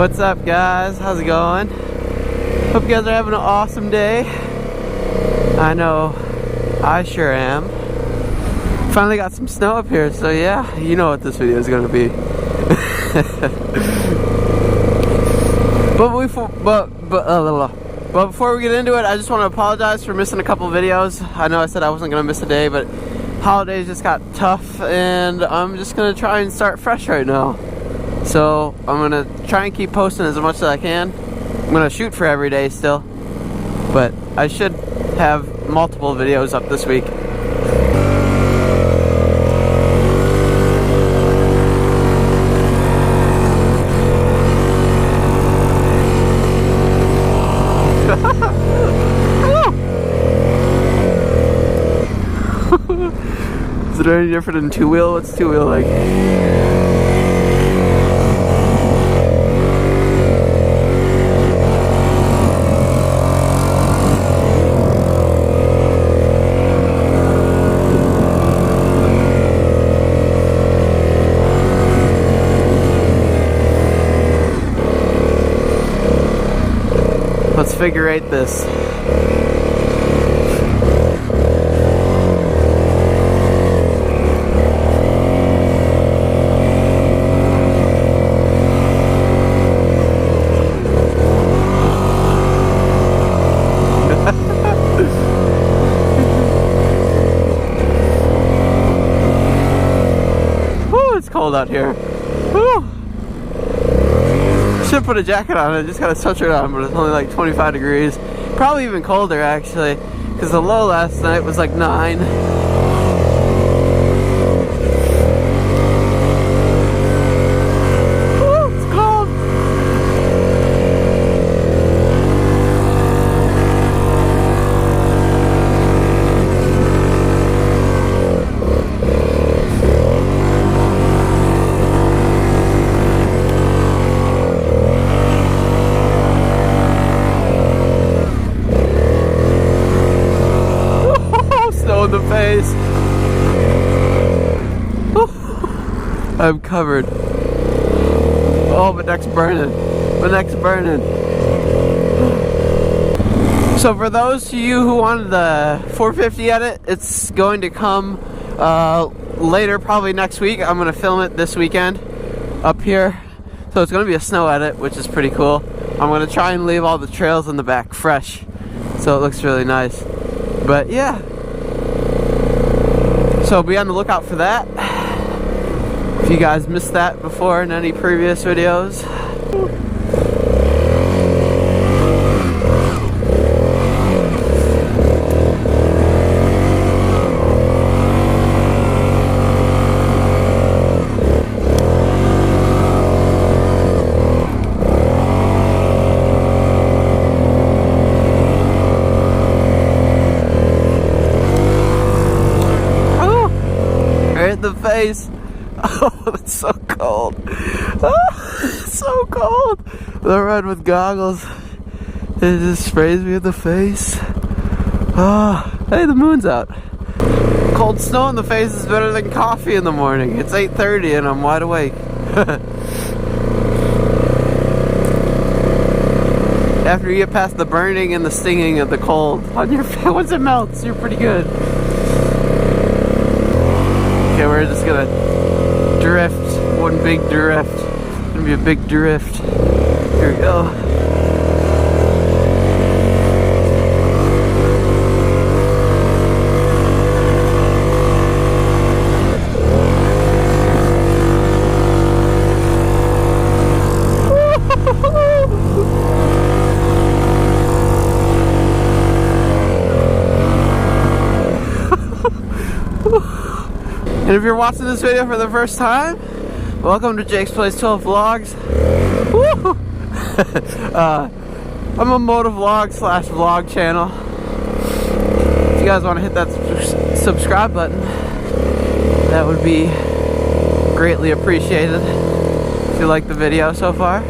What's up, guys? How's it going? Hope you guys are having an awesome day. I know I sure am. Finally got some snow up here, so yeah, you know what this video is gonna be. But before we get into it, I just want to apologize for missing a couple videos. I know I said I wasn't gonna miss a day, but holidays just got tough, and I'm just gonna try and start fresh right now. So I'm gonna try and keep posting as much as I can. I'm gonna shoot for every day still, but I should have multiple videos up this week. Is it any different than two-wheel? What's two-wheel like? Let's figure eight this. Woo, it's cold out here. Woo. Should put a jacket on. I just got a sweatshirt on, but it's only like 25 degrees. Probably even colder actually, because the low last night was like 9. Woo, it's cold. In the face. I'm covered. Oh, my neck's burning. My neck's burning. So for those of you who wanted the 450 edit, it's going to come later, probably next week. I'm going to film it this weekend up here. So it's going to be a snow edit, which is pretty cool. I'm going to try and leave all the trails in the back fresh, so it looks really nice. But yeah. So be on the lookout for that. If you guys missed that before in any previous videos. The face. Oh, it's so cold. Oh, it's so cold. The red with goggles, it just sprays me in the face. Oh, hey, the moon's out. Cold snow in the face is better than coffee in the morning. It's 8:30 and I'm wide awake. After you get past the burning and the stinging of the cold on your face, once it melts, you're pretty good. Okay, we're just gonna drift. One big drift. It's gonna be a big drift. Here we go. And if you're watching this video for the first time, welcome to Jake's Place 12 Vlogs. Woo! I'm a moto vlog / vlog channel. If you guys want to hit that subscribe button, that would be greatly appreciated. If you like the video so far.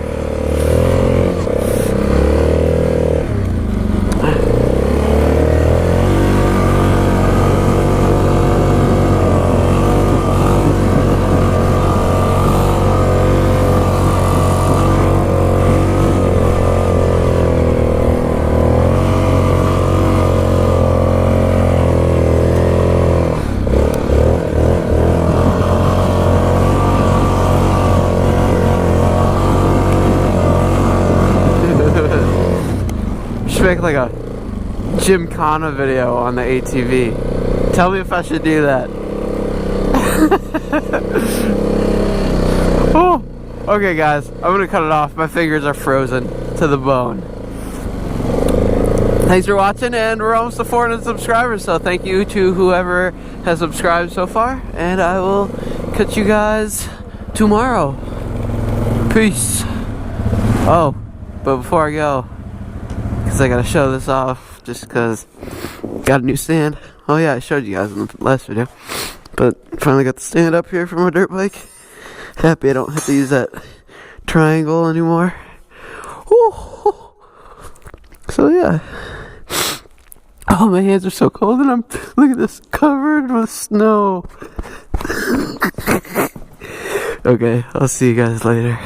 should make like a Gymkhana video on the ATV. Tell me if I should do that. Oh, okay guys, I'm gonna cut it off. My fingers are frozen to the bone. Thanks for watching, and we're almost to 400 subscribers, so thank you to whoever has subscribed so far, and I will catch you guys tomorrow. Peace. Oh, but before I go, because I gotta show this off, just because got a new stand. Oh yeah, I showed you guys in the last video, but finally got the stand up here for my dirt bike. Happy I don't have to use that triangle anymore. Woo. So yeah. Oh, my hands are so cold, and look at this, covered with snow. Okay, I'll see you guys later.